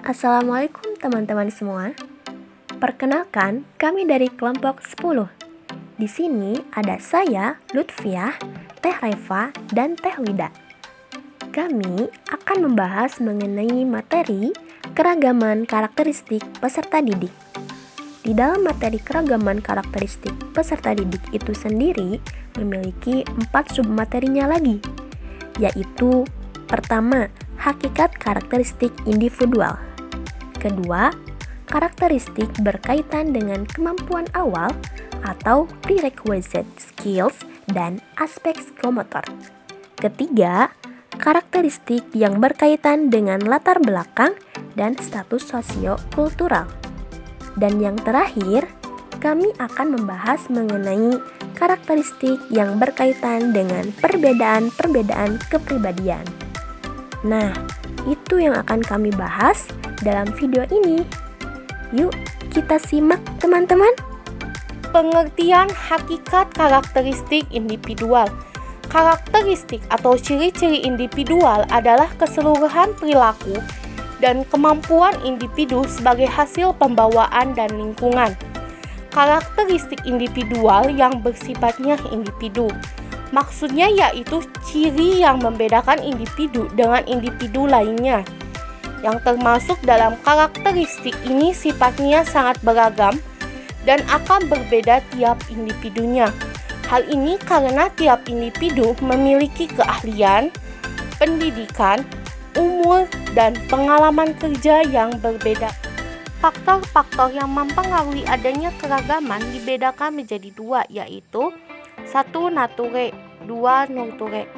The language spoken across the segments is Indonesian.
Assalamualaikum teman-teman semua. Perkenalkan, kami dari kelompok 10. Di sini ada saya, Lutfiah, Teh Reva, dan Teh Wida. Kami akan membahas mengenai materi keragaman karakteristik peserta didik. Di dalam materi keragaman karakteristik peserta didik itu sendiri memiliki 4 submaterinya lagi, yaitu pertama, hakikat karakteristik individual. Kedua, karakteristik berkaitan dengan kemampuan awal atau prerequisite skills dan aspek psikomotor. Ketiga, karakteristik yang berkaitan dengan latar belakang dan status sosio-kultural. Dan yang terakhir, kami akan membahas mengenai karakteristik yang berkaitan dengan perbedaan-perbedaan kepribadian. Nah, itu yang akan kami bahas dalam video ini. Yuk, kita simak teman-teman. Pengertian hakikat karakteristik individual. Karakteristik atau ciri-ciri individual adalah keseluruhan perilaku dan kemampuan individu sebagai hasil pembawaan dan lingkungan. Karakteristik individual yang bersifatnya individu. Maksudnya yaitu ciri yang membedakan individu dengan individu lainnya. Yang termasuk dalam karakteristik ini sifatnya sangat beragam dan akan berbeda tiap individunya. Hal ini karena tiap individu memiliki keahlian, pendidikan, umur, dan pengalaman kerja yang berbeda. Faktor-faktor yang mempengaruhi adanya keragaman dibedakan menjadi dua, yaitu 1. Nature, 2. Nurture.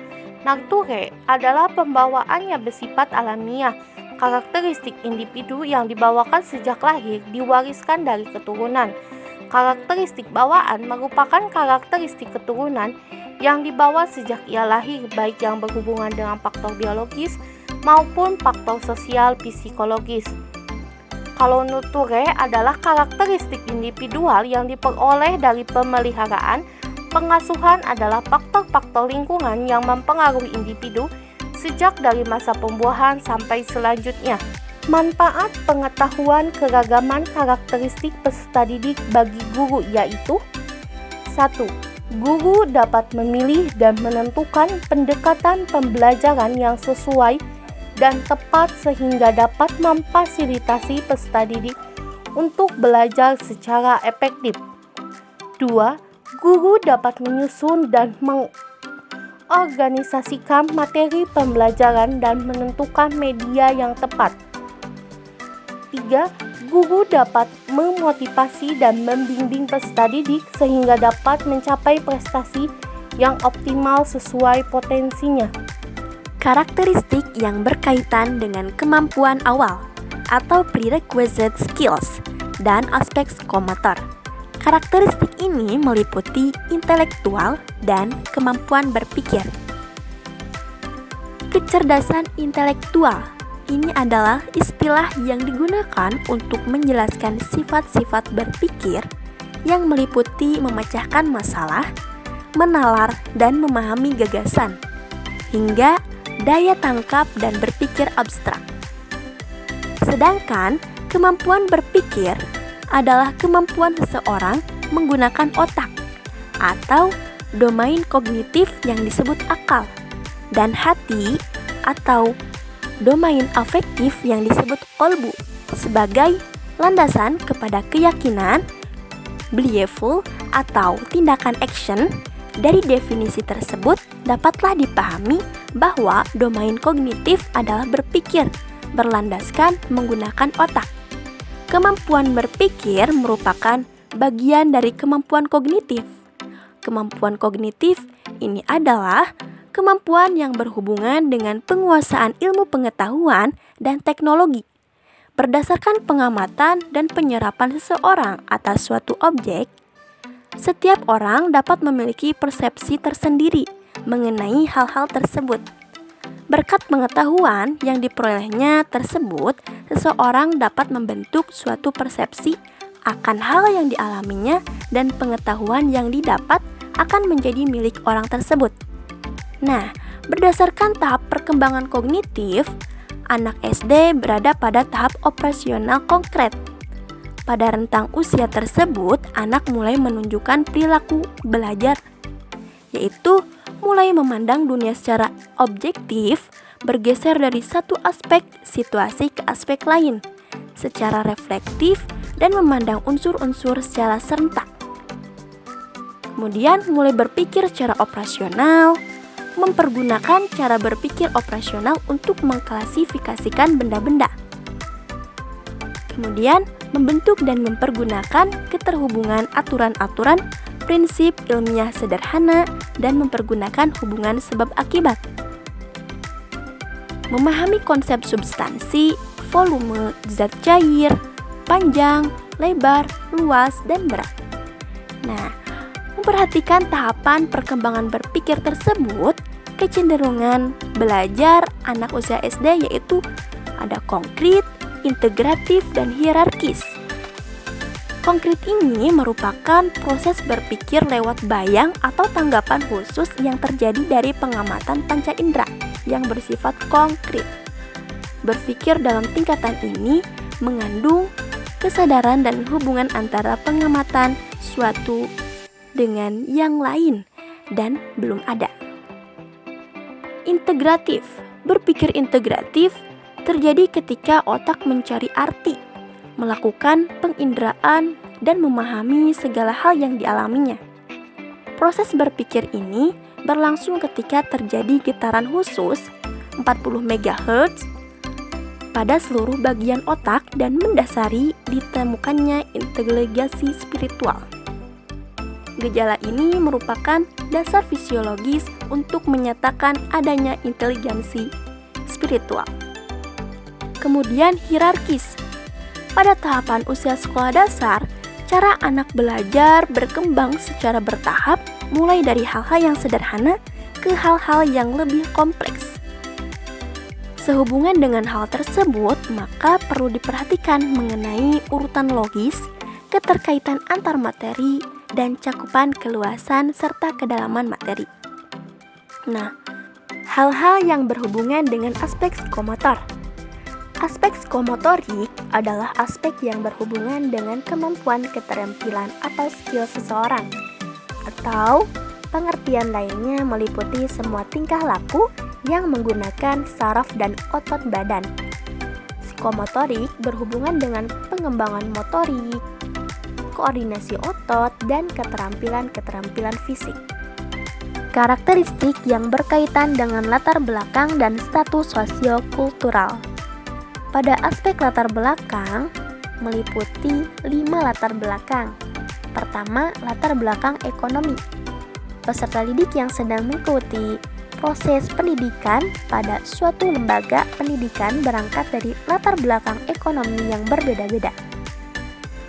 Nature adalah pembawaan yang bersifat alamiah. Karakteristik individu yang dibawakan sejak lahir diwariskan dari keturunan. Karakteristik bawaan merupakan karakteristik keturunan yang dibawa sejak ia lahir, baik yang berhubungan dengan faktor biologis maupun faktor sosial psikologis. Kalau nurture adalah karakteristik individual yang diperoleh dari pemeliharaan. Pengasuhan adalah faktor-faktor lingkungan yang mempengaruhi individu sejak dari masa pembuahan sampai selanjutnya. Manfaat pengetahuan keragaman karakteristik peserta didik bagi guru yaitu 1. Guru dapat memilih dan menentukan pendekatan pembelajaran yang sesuai dan tepat sehingga dapat memfasilitasi peserta didik untuk belajar secara efektif. 2. Guru dapat menyusun dan mengorganisasikan materi pembelajaran dan menentukan media yang tepat. 3. Guru dapat memotivasi dan membimbing peserta didik sehingga dapat mencapai prestasi yang optimal sesuai potensinya. Karakteristik yang berkaitan dengan kemampuan awal atau prerequisite skills dan aspek psikomotor. Karakteristik ini meliputi intelektual dan kemampuan berpikir. Kecerdasan intelektual ini adalah istilah yang digunakan untuk menjelaskan sifat-sifat berpikir yang meliputi memecahkan masalah, menalar dan memahami gagasan, hingga daya tangkap dan berpikir abstrak. Sedangkan kemampuan berpikir adalah kemampuan seseorang menggunakan otak atau domain kognitif yang disebut akal, dan hati atau domain afektif yang disebut kolbu sebagai landasan kepada keyakinan, believeful atau tindakan action. Dari definisi tersebut dapatlah dipahami bahwa domain kognitif adalah berpikir berlandaskan menggunakan otak. Kemampuan berpikir merupakan bagian dari kemampuan kognitif. Kemampuan kognitif ini adalah kemampuan yang berhubungan dengan penguasaan ilmu pengetahuan dan teknologi. Berdasarkan pengamatan dan penyerapan seseorang atas suatu objek, setiap orang dapat memiliki persepsi tersendiri mengenai hal-hal tersebut. Berkat pengetahuan yang diperolehnya tersebut, seseorang dapat membentuk suatu persepsi akan hal yang dialaminya dan pengetahuan yang didapat akan menjadi milik orang tersebut. Nah, berdasarkan tahap perkembangan kognitif, anak SD berada pada tahap operasional konkret. Pada rentang usia tersebut, anak mulai menunjukkan perilaku belajar, yaitu mulai memandang dunia secara objektif, bergeser dari satu aspek situasi ke aspek lain, secara reflektif dan memandang unsur-unsur secara serentak. Kemudian mulai berpikir secara operasional, mempergunakan cara berpikir operasional untuk mengklasifikasikan benda-benda. Kemudian membentuk dan mempergunakan keterhubungan aturan-aturan, prinsip ilmiah sederhana, dan mempergunakan hubungan sebab akibat. Memahami konsep substansi, volume, zat cair, panjang, lebar, luas, dan berat. Nah, memperhatikan tahapan perkembangan berpikir tersebut, kecenderungan belajar anak usia SD yaitu ada konkret, integratif, dan hierarkis. Konkret ini merupakan proses berpikir lewat bayang atau tanggapan khusus yang terjadi dari pengamatan panca indera yang bersifat konkret. Berpikir dalam tingkatan ini mengandung kesadaran dan hubungan antara pengamatan suatu dengan yang lain dan belum ada. Integratif. Berpikir integratif terjadi ketika otak mencari arti, melakukan penginderaan, dan memahami segala hal yang dialaminya. Proses berpikir ini berlangsung ketika terjadi getaran khusus 40 MHz pada seluruh bagian otak dan mendasari ditemukannya inteligensi spiritual. Gejala ini merupakan dasar fisiologis untuk menyatakan adanya inteligensi spiritual. Kemudian hierarkis. Pada tahapan usia sekolah dasar, cara anak belajar berkembang secara bertahap mulai dari hal-hal yang sederhana ke hal-hal yang lebih kompleks. Sehubungan dengan hal tersebut, maka perlu diperhatikan mengenai urutan logis, keterkaitan antar materi, dan cakupan keluasan serta kedalaman materi. Nah, hal-hal yang berhubungan dengan aspek psikomotor. Aspek psikomotorik adalah aspek yang berhubungan dengan kemampuan keterampilan atau skill seseorang, atau pengertian lainnya meliputi semua tingkah laku yang menggunakan saraf dan otot badan. Psikomotorik berhubungan dengan pengembangan motorik, koordinasi otot, dan keterampilan-keterampilan fisik. Karakteristik yang berkaitan dengan latar belakang dan status sosio-kultural. Pada aspek latar belakang, meliputi 5 latar belakang. Pertama, latar belakang ekonomi. Peserta didik yang sedang mengikuti proses pendidikan pada suatu lembaga pendidikan berangkat dari latar belakang ekonomi yang berbeda-beda.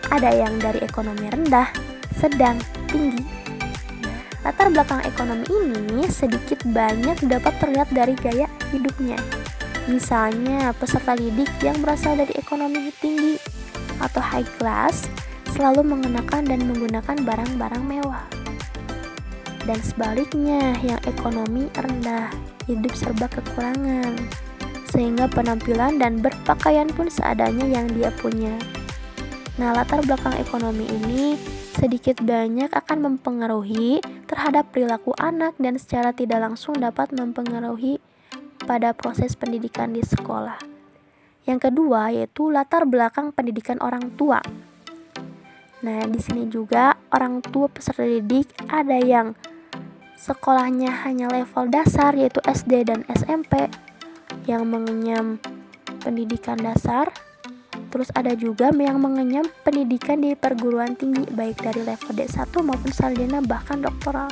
Ada yang dari ekonomi rendah, sedang, tinggi. Latar belakang ekonomi ini sedikit banyak dapat terlihat dari gaya hidupnya. Misalnya, peserta didik yang berasal dari ekonomi tinggi atau high class selalu mengenakan dan menggunakan barang-barang mewah. Dan sebaliknya, yang ekonomi rendah hidup serba kekurangan, sehingga penampilan dan berpakaian pun seadanya yang dia punya. Nah, latar belakang ekonomi ini sedikit banyak akan mempengaruhi terhadap perilaku anak dan secara tidak langsung dapat mempengaruhi pada proses pendidikan di sekolah. Yang kedua yaitu latar belakang pendidikan orang tua. Nah, di sini juga orang tua peserta didik ada yang sekolahnya hanya level dasar yaitu SD dan SMP yang mengenyam pendidikan dasar. Terus ada juga yang mengenyam pendidikan di perguruan tinggi baik dari level D1 maupun sarjana bahkan doktoral.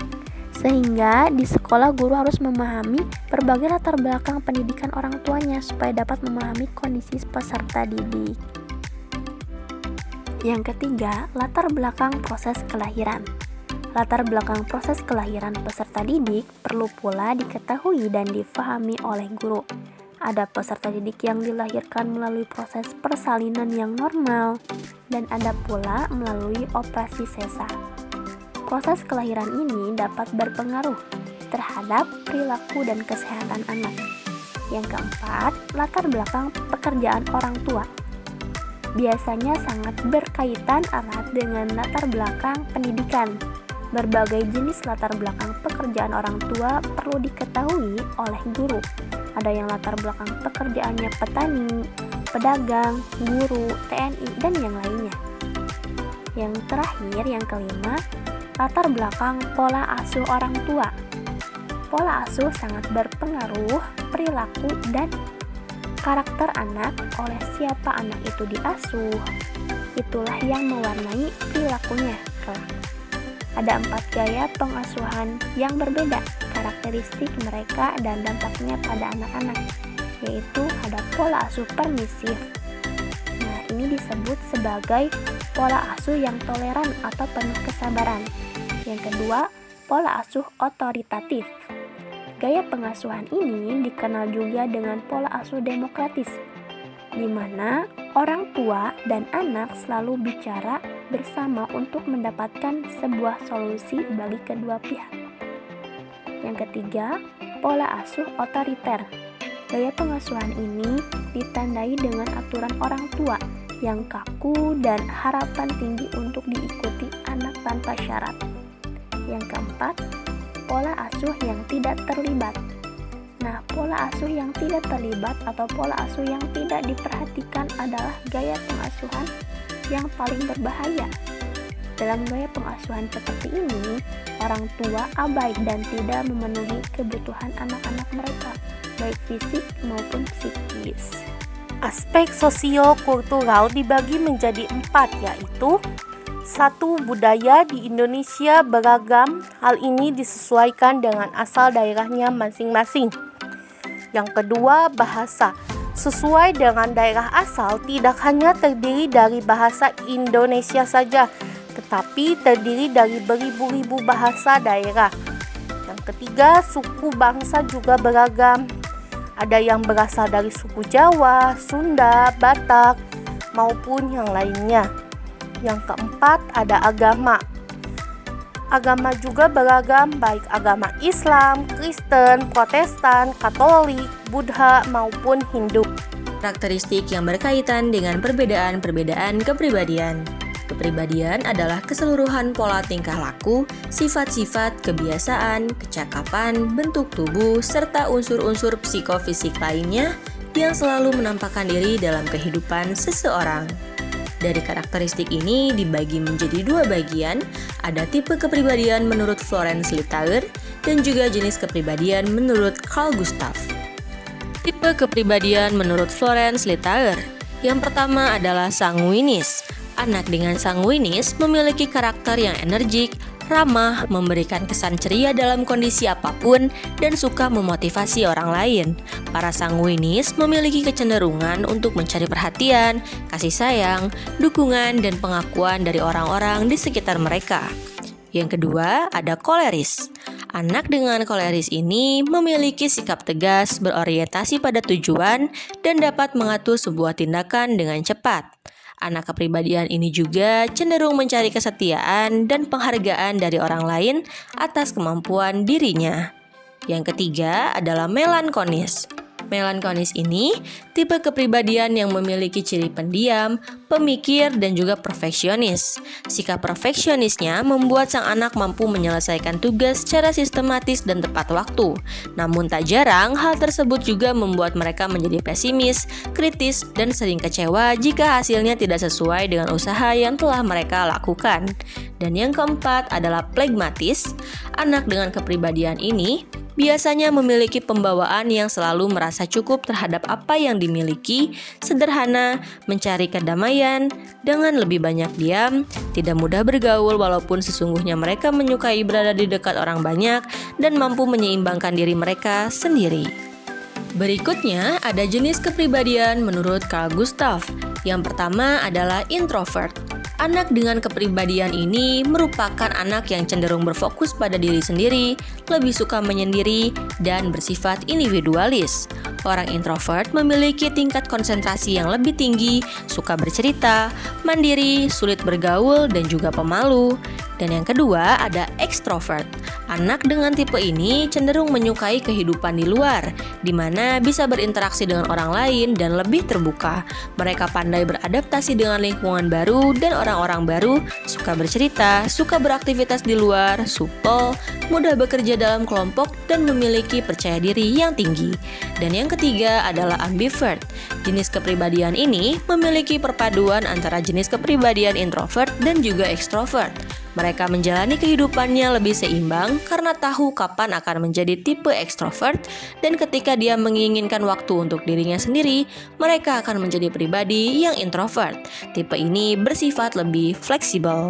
Sehingga di sekolah guru harus memahami berbagai latar belakang pendidikan orang tuanya supaya dapat memahami kondisi peserta didik. Yang ketiga, latar belakang proses kelahiran. Latar belakang proses kelahiran peserta didik perlu pula diketahui dan difahami oleh guru. Ada peserta didik yang dilahirkan melalui proses persalinan yang normal, dan ada pula melalui operasi sesar. Proses kelahiran ini dapat berpengaruh terhadap perilaku dan kesehatan anak. Yang keempat, latar belakang pekerjaan orang tua. Biasanya sangat berkaitan erat dengan latar belakang pendidikan. Berbagai jenis latar belakang pekerjaan orang tua perlu diketahui oleh guru. Ada yang latar belakang pekerjaannya petani, pedagang, guru, TNI, dan yang lainnya. Yang terakhir, yang kelima, latar belakang pola asuh orang tua. Pola asuh sangat berpengaruh perilaku dan karakter anak. Oleh siapa anak itu diasuh, itulah yang mewarnai perilakunya kelak. Ada 4 gaya pengasuhan yang berbeda, karakteristik mereka dan dampaknya pada anak-anak, yaitu ada pola asuh permisif. Nah, ini disebut sebagai pola asuh yang toleran atau penuh kesabaran. Yang kedua, pola asuh otoritatif. Gaya pengasuhan ini dikenal juga dengan pola asuh demokratis, di mana orang tua dan anak selalu bicara bersama untuk mendapatkan sebuah solusi bagi kedua pihak. Yang ketiga, pola asuh otoriter. Gaya pengasuhan ini ditandai dengan aturan orang tua yang kaku dan harapan tinggi untuk diikuti anak tanpa syarat. Yang keempat, pola asuh yang tidak terlibat. Nah, pola asuh yang tidak terlibat atau pola asuh yang tidak diperhatikan adalah gaya pengasuhan yang paling berbahaya. Dalam gaya pengasuhan seperti ini, orang tua abai dan tidak memenuhi kebutuhan anak-anak mereka, baik fisik maupun psikis. Aspek sosio-kultural dibagi menjadi 4, yaitu 1. Budaya di Indonesia beragam. Hal ini disesuaikan dengan asal daerahnya masing-masing. Yang kedua, bahasa. Sesuai dengan daerah asal, tidak hanya terdiri dari bahasa Indonesia saja, tetapi terdiri dari beribu-ribu bahasa daerah. Yang ketiga, suku bangsa juga beragam. Ada yang berasal dari suku Jawa, Sunda, Batak, maupun yang lainnya. Yang keempat, ada agama. Agama juga beragam, baik agama Islam, Kristen, Protestan, Katolik, Buddha, maupun Hindu. Karakteristik yang berkaitan dengan perbedaan-perbedaan kepribadian. Kepribadian adalah keseluruhan pola tingkah laku, sifat-sifat, kebiasaan, kecakapan, bentuk tubuh, serta unsur-unsur psikofisik lainnya yang selalu menampakkan diri dalam kehidupan seseorang. Dari karakteristik ini dibagi menjadi 2 bagian, ada tipe kepribadian menurut Florence Littauer dan juga jenis kepribadian menurut Carl Gustav. Tipe kepribadian menurut Florence Littauer. Yang pertama adalah sanguinis. Anak dengan sanguinis memiliki karakter yang energik, ramah, memberikan kesan ceria dalam kondisi apapun, dan suka memotivasi orang lain. Para sanguinis memiliki kecenderungan untuk mencari perhatian, kasih sayang, dukungan, dan pengakuan dari orang-orang di sekitar mereka. Yang kedua, ada koleris. Anak dengan koleris ini memiliki sikap tegas, berorientasi pada tujuan, dan dapat mengatur sebuah tindakan dengan cepat. Anak kepribadian ini juga cenderung mencari kesetiaan dan penghargaan dari orang lain atas kemampuan dirinya. Yang ketiga adalah melankolis. Melankolis ini tipe kepribadian yang memiliki ciri pendiam, pemikir, dan juga perfeksionis. Sikap perfeksionisnya membuat sang anak mampu menyelesaikan tugas secara sistematis dan tepat waktu. Namun tak jarang hal tersebut juga membuat mereka menjadi pesimis, kritis, dan sering kecewa jika hasilnya tidak sesuai dengan usaha yang telah mereka lakukan. Dan yang keempat adalah flegmatis. Anak dengan kepribadian ini biasanya memiliki pembawaan yang selalu merasa cukup terhadap apa yang dimiliki, sederhana, mencari kedamaian, dengan lebih banyak diam, tidak mudah bergaul walaupun sesungguhnya mereka menyukai berada di dekat orang banyak, dan mampu menyeimbangkan diri mereka sendiri. Berikutnya ada jenis kepribadian menurut Carl Gustav. Yang pertama adalah introvert. Anak dengan kepribadian ini merupakan anak yang cenderung berfokus pada diri sendiri, lebih suka menyendiri, dan bersifat individualis. Orang introvert memiliki tingkat konsentrasi yang lebih tinggi, suka bercerita, mandiri, sulit bergaul, dan juga pemalu. Dan yang kedua ada extrovert. Anak dengan tipe ini cenderung menyukai kehidupan di luar, di mana bisa berinteraksi dengan orang lain dan lebih terbuka. Mereka pandai beradaptasi dengan lingkungan baru dan orang-orang baru, suka bercerita, suka beraktivitas di luar, supel, mudah bekerja dalam kelompok, dan memiliki percaya diri yang tinggi. Dan yang ketiga adalah ambivert. Jenis kepribadian ini memiliki perpaduan antara jenis kepribadian introvert dan juga ekstrovert. Mereka menjalani kehidupannya lebih seimbang karena tahu kapan akan menjadi tipe ekstrovert, dan ketika dia menginginkan waktu untuk dirinya sendiri, mereka akan menjadi pribadi yang introvert. Tipe ini bersifat lebih fleksibel.